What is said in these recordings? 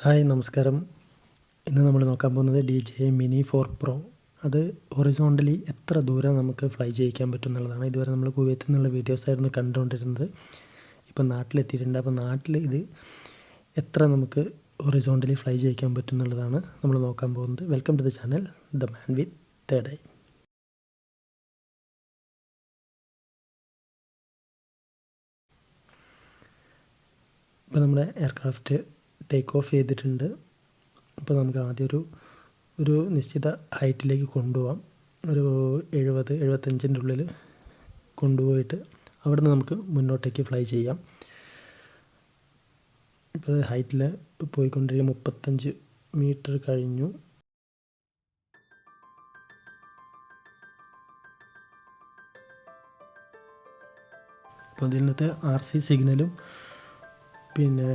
Hi നമസ്കാരം. ഇന്ന് നമ്മൾ നോക്കാൻ പോകുന്നത് DJI Mini 4 Pro. അത് ഹൊറിസോണ്ടലി എത്ര ദൂരം നമുക്ക് ഫ്ലൈ ചെയ്യിക്കാൻ പറ്റും എന്നുള്ളതാണ്. ഇതുവരെ നമ്മൾ കുവൈത്തിൽ നിന്നുള്ള വീഡിയോസായിരുന്നു കണ്ടുകൊണ്ടിരുന്നത്. ഇപ്പം നാട്ടിലെത്തിയിട്ടുണ്ട്. അപ്പോൾ നാട്ടിൽ ഇത് എത്ര നമുക്ക് ഹൊറിസോണ്ടലി ഫ്ലൈ ചെയ്യിക്കാൻ പറ്റും എന്നുള്ളതാണ് നമ്മൾ നോക്കാൻ പോകുന്നത്. Welcome to the channel the man with third eye. ഇപ്പോൾ നമ്മുടെ എയർക്രാഫ്റ്റ് ടേക്ക് ഓഫ് ചെയ്തിട്ടുണ്ട്. അപ്പോൾ നമുക്ക് ആദ്യം ഒരു നിശ്ചിത ഹൈറ്റിലേക്ക് കൊണ്ടുപോകാം. ഒരു 70-75 ഉള്ളിൽ കൊണ്ടുപോയിട്ട് അവിടെ നിന്ന് നമുക്ക് മുന്നോട്ടേക്ക് ഫ്ലൈ ചെയ്യാം. ഇപ്പോൾ ഹൈറ്റിൽ പോയിക്കൊണ്ടിരിക്കുക 35 മീറ്റർ കഴിഞ്ഞു. അപ്പോൾ ഇതിൽ നിന്നത്തെ RC സിഗ്നലും പിന്നെ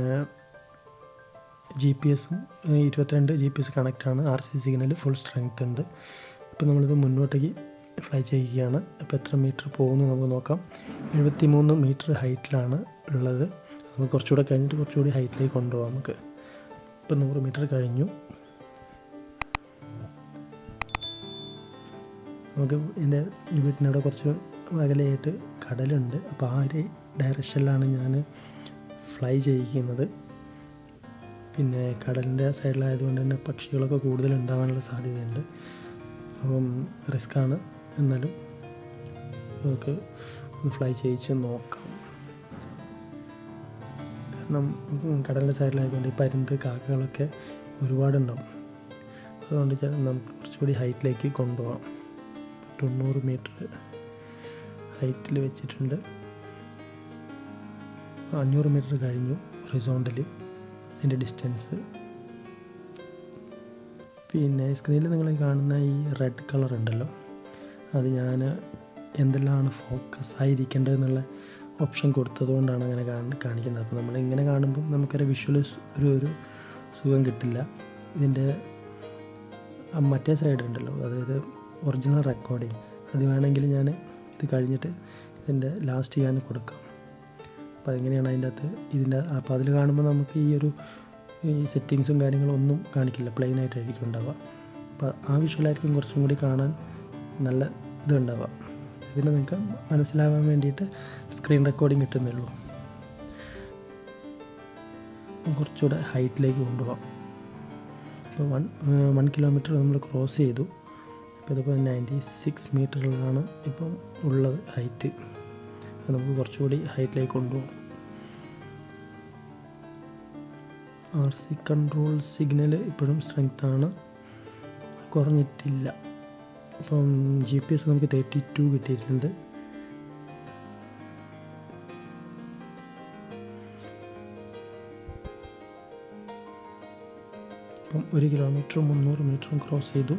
GPS-ഉം 22 GPS കണക്റ്റാണ്. RC signal full strength ഉണ്ട്. ഇപ്പോൾ നമ്മളിത് മുന്നോട്ടേക്ക് ഫ്ലൈ ചെയ്യുകയാണ്. അപ്പോൾ എത്ര മീറ്റർ പോകുന്നു നമുക്ക് നോക്കാം. 73 മീറ്റർ ഹൈറ്റിലാണ് ഉള്ളത്. നമുക്ക് കുറച്ചുകൂടെ കഴിഞ്ഞിട്ട് കുറച്ചുകൂടി ഹൈറ്റിലേക്ക് കൊണ്ടുപോകാം നമുക്ക്. ഇപ്പോൾ 100 മീറ്റർ കഴിഞ്ഞു. നമുക്ക് എൻ്റെ വീട്ടിനവിടെ കുറച്ച് അകലെയായിട്ട് കടലുണ്ട്. അപ്പോൾ ആ ഒരു ഡയറക്ഷനിലാണ് ഞാൻ ഫ്ലൈ ചെയ്യിക്കുന്നത്. പിന്നെ കടലിൻ്റെ സൈഡിലായതുകൊണ്ട് തന്നെ പക്ഷികളൊക്കെ കൂടുതൽ ഉണ്ടാകാനുള്ള സാധ്യതയുണ്ട്. അപ്പം റിസ്ക്കാണ്. എന്നാലും നമുക്ക് ഒന്ന് ഫ്ലൈ ചെയ്യിച്ച് നോക്കാം. കാരണം കടലിൻ്റെ സൈഡിലായതുകൊണ്ട് ഈ പരുന്ത് കാക്കകളൊക്കെ ഒരുപാടുണ്ടാവും. അതുകൊണ്ട് നമുക്ക് കുറച്ചുകൂടി ഹൈറ്റിലേക്ക് കൊണ്ടുപോകാം. 90 മീറ്റർ ഹൈറ്റിൽ വെച്ചിട്ടുണ്ട്. 500 മീറ്റർ കഴിഞ്ഞു ഹൊറിസോണ്ടലി അതിൻ്റെ ഡിസ്റ്റൻസ്. പിന്നെ സ്ക്രീനിൽ നിങ്ങൾ കാണുന്ന ഈ റെഡ് കളർ ഉണ്ടല്ലോ, അത് ഞാൻ എന്തെല്ലാമാണ് ഫോക്കസ് ആയിരിക്കേണ്ടതെന്നുള്ള ഓപ്ഷൻ കൊടുത്തതുകൊണ്ടാണ് അങ്ങനെ കാണിക്കുന്നത്. അപ്പോൾ നമ്മളിങ്ങനെ കാണുമ്പോൾ നമുക്കൊരു വിഷ്വൽസ് ഒരു സുഖം കിട്ടില്ല. ഇതിൻ്റെ മറ്റേ സൈഡ് ഉണ്ടല്ലോ, അതായത് ഒറിജിനൽ റെക്കോർഡിങ്, അത് വേണമെങ്കിൽ ഞാൻ ഇത് കഴിഞ്ഞിട്ട് ഇതിൻ്റെ ലാസ്റ്റ് ഞാൻ കൊടുക്കാം. അപ്പോൾ അതെങ്ങനെയാണ് അതിൻ്റെ അകത്ത് അപ്പോൾ അതിൽ കാണുമ്പോൾ നമുക്ക് ഈ സെറ്റിങ്സും കാര്യങ്ങളും ഒന്നും കാണിക്കില്ല, പ്ലെയിൻ ആയിട്ടായിരിക്കും ഉണ്ടാവുക. അപ്പോൾ ആ വിഷ്വലായിരിക്കും കുറച്ചും കൂടി കാണാൻ നല്ല ഇതുണ്ടാവുക. പിന്നെ നിങ്ങൾക്ക് മനസ്സിലാവാൻ വേണ്ടിയിട്ട് സ്ക്രീൻ റെക്കോർഡിങ് കിട്ടുന്നുള്ളൂ. കുറച്ചുകൂടെ ഹൈറ്റിലേക്ക് കൊണ്ടുപോകാം. അപ്പോൾ 1 കിലോമീറ്റർ നമ്മൾ ക്രോസ് ചെയ്തു. അപ്പോൾ ഇതിപ്പോൾ 96 മീറ്ററിലാണ് ഇപ്പം ഉള്ളത് ഹൈറ്റ്. അത് നമുക്ക് കുറച്ചുകൂടി ഹൈറ്റിലേക്ക് കൊണ്ടുപോകാം. RC കൺട്രോൾ സിഗ്നൽ ഇപ്പോഴും സ്ട്രെങ്ത്താണ്, കുറഞ്ഞിട്ടില്ല. അപ്പം GPS നമുക്ക് 32 കിട്ടിയിട്ടുണ്ട്. അപ്പം 1 കിലോമീറ്ററും 300 മീറ്ററും ക്രോസ് ചെയ്തു.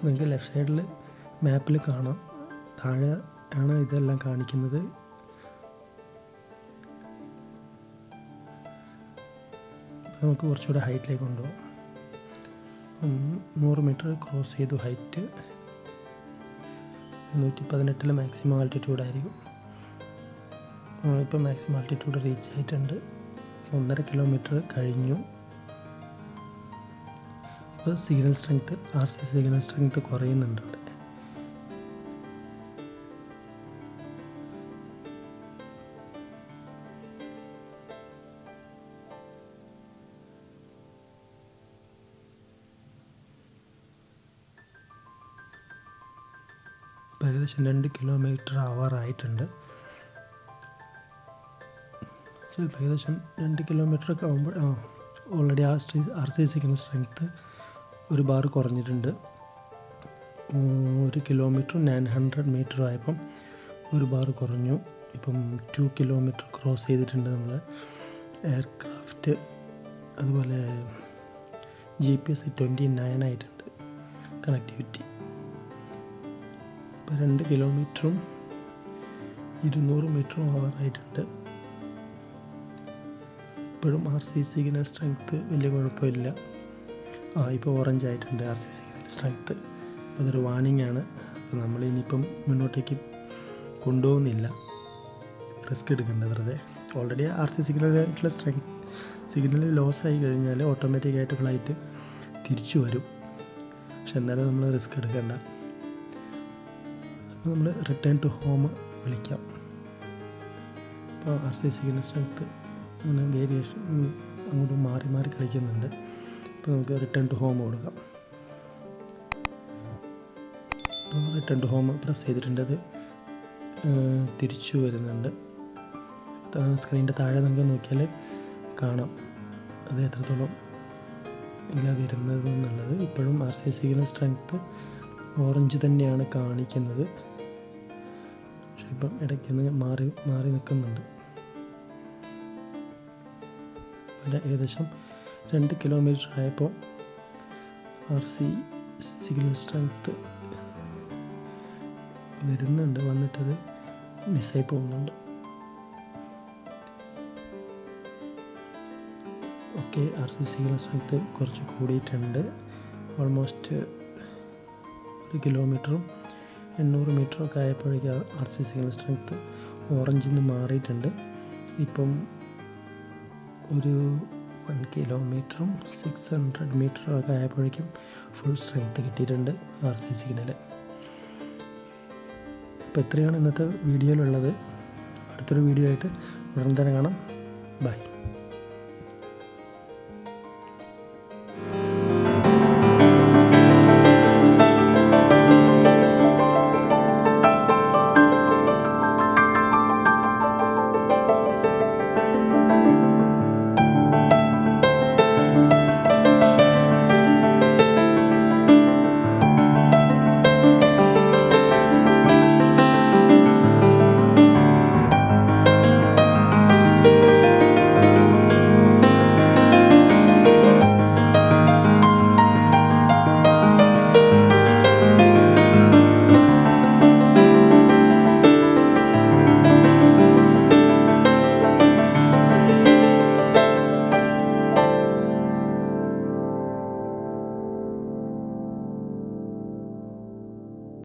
നിങ്ങൾക്ക് ലെഫ്റ്റ് സൈഡിൽ മാപ്പിൽ കാണാം, താഴെ ആണ് ഇതെല്ലാം കാണിക്കുന്നത്. നമുക്ക് കുറച്ചുകൂടെ ഹൈറ്റിലേക്ക് കൊണ്ടുപോകാം. 100 മീറ്റർ ക്രോസ് ചെയ്തു ഹൈറ്റ്. 118 മാക്സിമം ആൾട്ടിറ്റ്യൂഡായിരിക്കും. ഇപ്പോൾ മാക്സിമം ആൾട്ടിറ്റ്യൂഡ് റീച്ച് ആയിട്ടുണ്ട്. 1.5 കിലോമീറ്റർ കഴിഞ്ഞു. ഇപ്പോൾ signal strength, RC signal strength കുറയുന്നുണ്ട് അവിടെ. ഏകദേശം 2 കിലോമീറ്റർ ആവാറായിട്ടുണ്ട്. ചിലപ്പോൾ ഏകദേശം 2 കിലോമീറ്റർ ഒക്കെ ആകുമ്പോൾ ഓൾറെഡി RC സിഗ്നൽ സ്ട്രെങ്ത്ത് ഒരു ബാർ കുറഞ്ഞിട്ടുണ്ട്. 1 കിലോമീറ്റർ 900 മീറ്റർ ആയപ്പം ഒരു ബാർ കുറഞ്ഞു. ഇപ്പം 2 കിലോമീറ്റർ ക്രോസ് ചെയ്തിട്ടുണ്ട് നമ്മൾ. എയർക്രാഫ്റ്റ് അതുപോലെ GPS 29 ആയിട്ടുണ്ട് കണക്ടിവിറ്റി. ഇപ്പോൾ 2 കിലോമീറ്ററും 200 മീറ്ററും ആവാറായിട്ടുണ്ട്. ഇപ്പോഴും RC സിഗ്നൽ സ്ട്രെങ്ത്ത് വലിയ കുഴപ്പമില്ല. ഇപ്പോൾ ഓറഞ്ച് ആയിട്ടുണ്ട് RC സിഗ്നൽ സ്ട്രെങ്ത്ത്. അപ്പോൾ അതൊരു വാർണിംഗ് ആണ്. അപ്പോൾ നമ്മളിനിയിപ്പം മുന്നോട്ടേക്ക് കൊണ്ടുപോകുന്നില്ല, റിസ്ക് എടുക്കണ്ട വെറുതെ. ഓൾറെഡി RC സിഗ്നലായിട്ടുള്ള സിഗ്നൽ ലോസ് ആയി കഴിഞ്ഞാൽ ഓട്ടോമാറ്റിക്കായിട്ട് ഫ്ലൈറ്റ് തിരിച്ചു വരും. പക്ഷെ എന്നാലും നമ്മൾ റിസ്ക് എടുക്കേണ്ട. അപ്പോൾ നമ്മൾ റിട്ടേൺ ടു ഹോം വിളിക്കാം. അപ്പോൾ RC സിഗ്നൽ സ്ട്രെങ്ത്ത് അങ്ങനെ വേരിയേഷൻ അങ്ങോട്ട് മാറി മാറി കളിക്കുന്നുണ്ട്. അപ്പോൾ നമുക്ക് റിട്ടേൺ ടു ഹോം കൊടുക്കാം. അപ്പോൾ റിട്ടേൺ ടു ഹോം പ്രസ് ചെയ്തിട്ടുണ്ട്. അത് തിരിച്ചു വരുന്നുണ്ട്. സ്ക്രീനിൻ്റെ താഴെ നമുക്ക് നോക്കിയാൽ കാണാം അത് എത്രത്തോളം ഇതിലാണ് വരുന്നത് എന്നുള്ളത്. ഇപ്പോഴും RC സിഗ്നൽ സ്ട്രെങ്ത്ത് ഓറഞ്ച് തന്നെയാണ് കാണിക്കുന്നത്. പക്ഷെ ഇപ്പം ഇടയ്ക്ക് മാറി മാറി നിൽക്കുന്നുണ്ട്. ഏകദേശം 2 കിലോമീറ്റർ ആയപ്പോൾ RC സിഗ്നൽ സ്ട്രെങ്ത്ത് വരുന്നുണ്ട്, വന്നിട്ടത് മിസ്സായി പോകുന്നുണ്ട്. ഓക്കെ, RC സിഗ്നൽ സ്ട്രെങ്ത്ത് കുറച്ച് കൂടിയിട്ടുണ്ട്. ഓൾമോസ്റ്റ് 1 കിലോമീറ്ററും 800 മീറ്ററും ഒക്കെ ആയപ്പോഴേക്കും RC സിഗ്നൽ സ്ട്രെങ്ത്ത് ഓറഞ്ചിൽ നിന്ന് മാറിയിട്ടുണ്ട്. ഇപ്പം ഒരു 1 കിലോമീറ്ററും 600 മീറ്ററും ഒക്കെ ആയപ്പോഴേക്കും ഫുൾ സ്ട്രെങ്ത്ത് കിട്ടിയിട്ടുണ്ട് RC സിഗ്നൽ. അപ്പോൾ ഇത്രയാണ് ഇന്നത്തെ വീഡിയോയിലുള്ളത്. അടുത്തൊരു വീഡിയോ ആയിട്ട് ഉടൻ തന്നെ കാണാം. ബൈ.